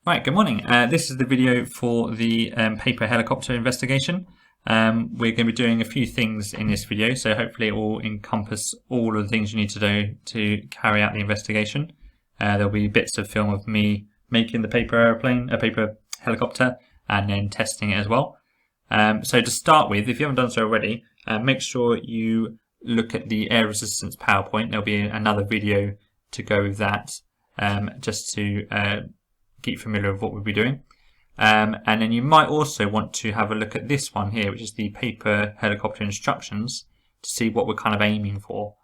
Right, good morning. This is the video for the paper helicopter investigation. We're going to be doing a few things in this video, so hopefully it will encompass all of the things you need to do to carry out the investigation. There'll be bits of film of me making the paper helicopter, and then testing it as well. So to start with, if you haven't done so already, make sure you look at the air resistance PowerPoint. There'll be another video to go with that, just to get familiar with what we'll be doing. And then you might also want to have a look at this one here, which is the paper helicopter instructions, to see what we're kind of aiming for.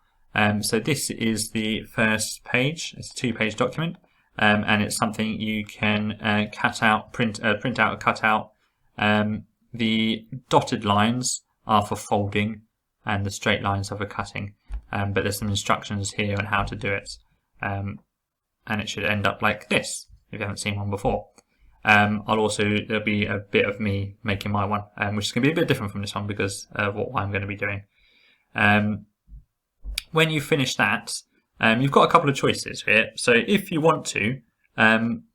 So this is the first page. It's a 2-page document, and it's something you can print out, cut out. The dotted lines are for folding, and the straight lines are for cutting. But there's some instructions here on how to do it, and it should end up like this if you haven't seen one before. There'll be a bit of me making my one, which is going to be a bit different from this one because of what I'm going to be doing. When you finish that, you've got a couple of choices here. So if you want to,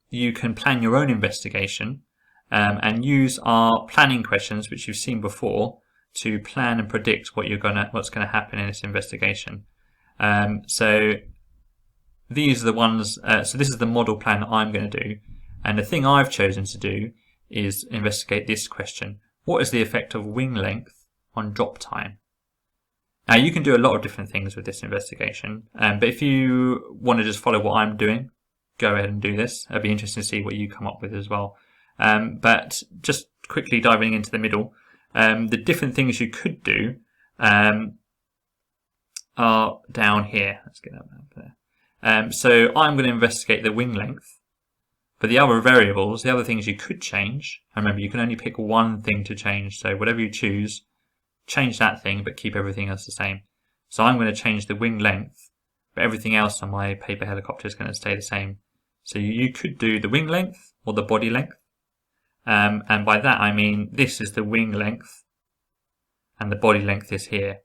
you can plan your own investigation and use our planning questions, which you've seen before, to plan and predict what's going to happen in this investigation. So these are the ones. So this is the model plan that I'm going to do. And the thing I've chosen to do is investigate this question. What is the effect of wing length on drop time? Now you can do a lot of different things with this investigation, but if you want to just follow what I'm doing, go ahead and do this. It'll be interesting to see what you come up with as well. But just quickly diving into the middle, the different things you could do are down here. Let's get that up there. So I'm going to investigate the wing length. For the other variables, the other things you could change, and remember you can only pick one thing to change, so whatever you choose, change that thing but keep everything else the same. So I'm going to change the wing length, but everything else on my paper helicopter is going to stay the same. So you could do the wing length or the body length, and by that I mean this is the wing length and the body length is here.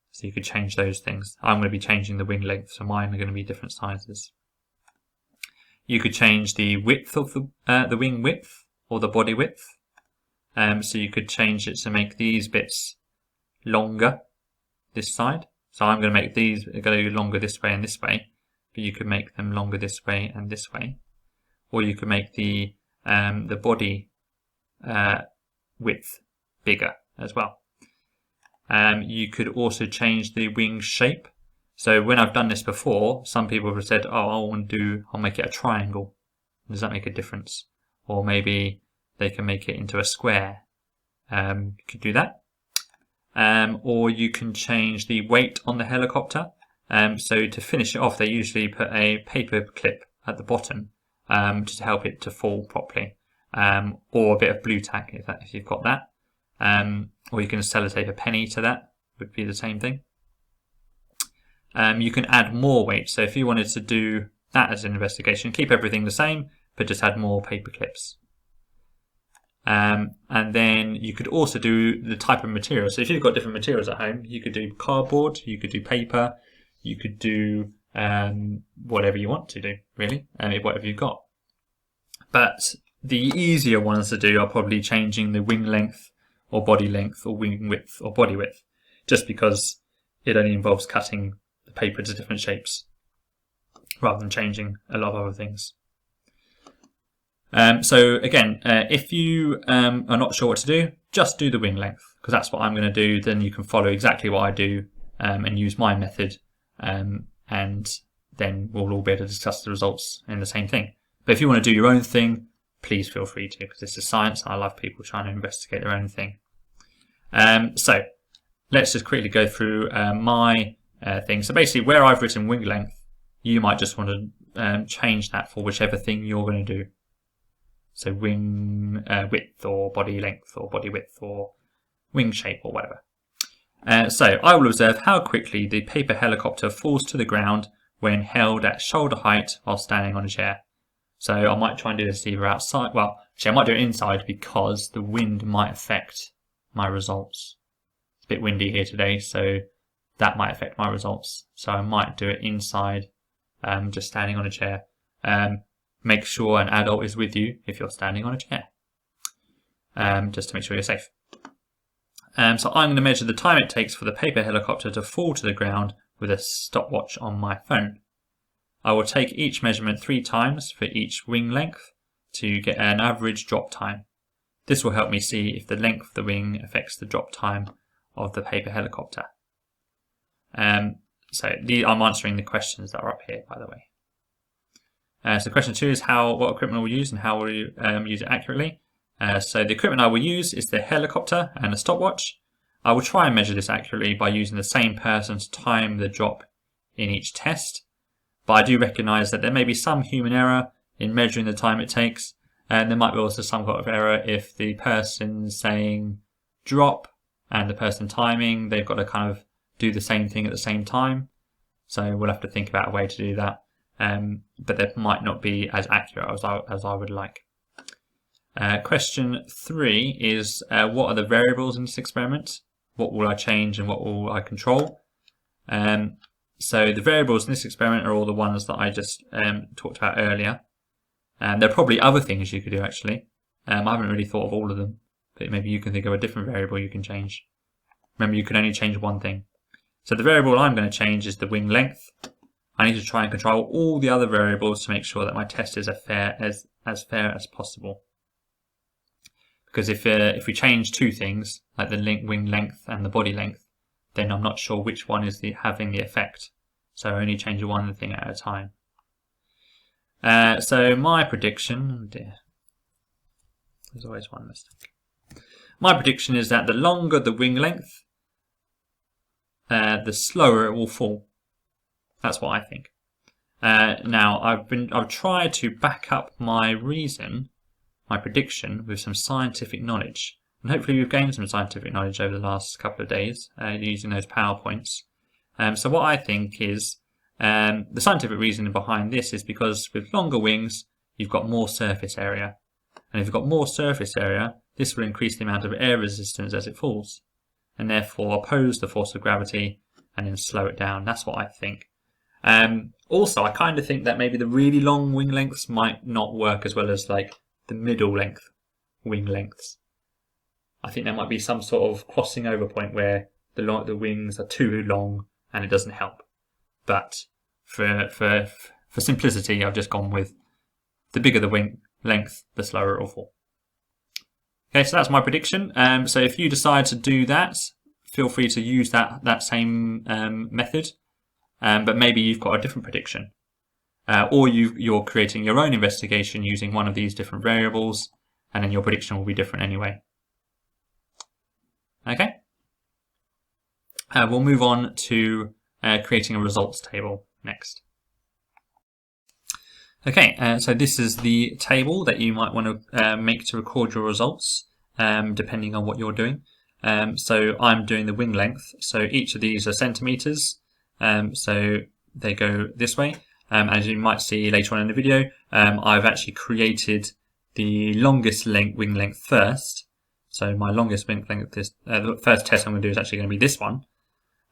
So you could change those things. I'm going to be changing the wing length, so mine are going to be different sizes. You could change the width of the wing width or the body width. So you could change it to make these bits longer this side. So I'm going to make these go longer this way and this way, but you could make them longer this way and this way. Or you could make the body width bigger as well. You could also change the wing shape. So when I've done this before, some people have said, "Oh, I'll make it a triangle." Does that make a difference? Or maybe they can make it into a square. You could do that. Or you can change the weight on the helicopter. So to finish it off, they usually put a paper clip at the bottom to help it to fall properly, or a bit of blue tack if you've got that. Or you can sellotape a penny to that, would be the same thing. You can add more weight. So if you wanted to do that as an investigation, keep everything the same, but just add more paper clips. And then you could also do the type of material. So if you've got different materials at home, you could do cardboard, you could do paper, you could do whatever you want to do, really, whatever you've got. But the easier ones to do are probably changing the wing length or body length or wing width or body width, just because it only involves cutting the paper into different shapes rather than changing a lot of other things. So again, if you are not sure what to do, just do the wing length, because that's what I'm going to do. Then you can follow exactly what I do and use my method, and then we'll all be able to discuss the results in the same thing. But if you want to do your own thing, please feel free to, because this is science and I love people trying to investigate their own thing. So let's just quickly go through my thing. So basically where I've written wing length, you might just want to change that for whichever thing you're going to do. So wing width or body length or body width or wing shape or whatever. So I will observe how quickly the paper helicopter falls to the ground when held at shoulder height while standing on a chair. So I might try and do this either outside. Well, actually I might do it inside because the wind might affect my results. It's a bit windy here today, so that might affect my results. So I might do it inside, just standing on a chair. make sure an adult is with you if you're standing on a chair, just to make sure you're safe. So I'm going to measure the time it takes for the paper helicopter to fall to the ground with a stopwatch on my phone. I will take each measurement 3 times for each wing length to get an average drop time. This will help me see if the length of the wing affects the drop time of the paper helicopter. So I'm answering the questions that are up here, by the way. So question 2 is what equipment we'll use and how will you use it accurately. So the equipment I will use is the helicopter and a stopwatch. I will try and measure this accurately by using the same person to time the drop in each test. But I do recognise that there may be some human error in measuring the time it takes, and there might be also some sort of error if the person saying drop and the person timing, they've got to kind of do the same thing at the same time. So we'll have to think about a way to do that, but that might not be as accurate as I would like. Question 3 is what are the variables in this experiment? What will I change and what will I control? So the variables in this experiment are all the ones that I just talked about earlier. There are probably other things you could do actually. I haven't really thought of all of them, but maybe you can think of a different variable you can change. Remember, you can only change one thing. So the variable I'm going to change is the wing length. I need to try and control all the other variables to make sure that my test is as fair as possible. Because if we change 2 things, like the wing length and the body length, then I'm not sure which one is having the effect. So I only change one thing at a time. So my prediction, oh dear, there's always one mistake. My prediction is that the longer the wing length, the slower it will fall. That's what I think. Now I've tried to back up my prediction with some scientific knowledge, and hopefully we've gained some scientific knowledge over the last couple of days using those PowerPoints. So what I think is the scientific reasoning behind this is because with longer wings you've got more surface area, and if you've got more surface area, this will increase the amount of air resistance as it falls, and therefore oppose the force of gravity and then slow it down. That's what I think. Also, I kind of think that maybe the really long wing lengths might not work as well as like the middle length wing lengths. I think there might be some sort of crossing over point where the wings are too long and it doesn't help. But for simplicity, I've just gone with the bigger the wing length, the slower it will fall. Okay, so that's my prediction. So if you decide to do that, feel free to use that same method, but maybe you've got a different prediction. Or you're creating your own investigation using one of these different variables, and then your prediction will be different anyway. Okay. We'll move on to creating a results table next. Okay, so this is the table that you might want to make to record your results, depending on what you're doing. So I'm doing the wing length. So each of these are centimeters. So they go this way. As you might see later on in the video, I've actually created the longest wing length first. So my longest wing length, the first test I'm going to do is actually going to be this one.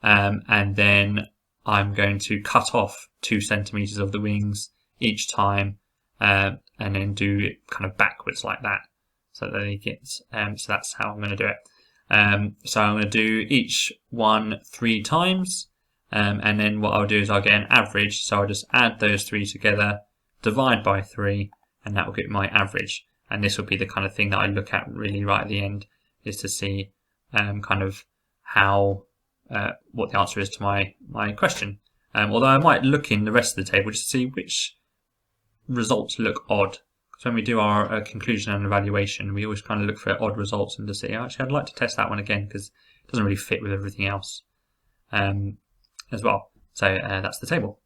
And then I'm going to cut off 2 centimeters of the wings each time, and then do it kind of backwards like that. So that it gets, so that's how I'm going to do it. So I'm going to do each one 3 times. And then what I'll do is I'll get an average, so I'll just add those 3 together, divide by 3, and that will get my average. And this will be the kind of thing that I look at really right at the end, is to see kind of how what the answer is to my question. Although I might look in the rest of the table just to see which results look odd. Because when we do our conclusion and evaluation, we always kind of look for odd results and to see, actually I'd like to test that one again because it doesn't really fit with everything else. As well. So that's the table.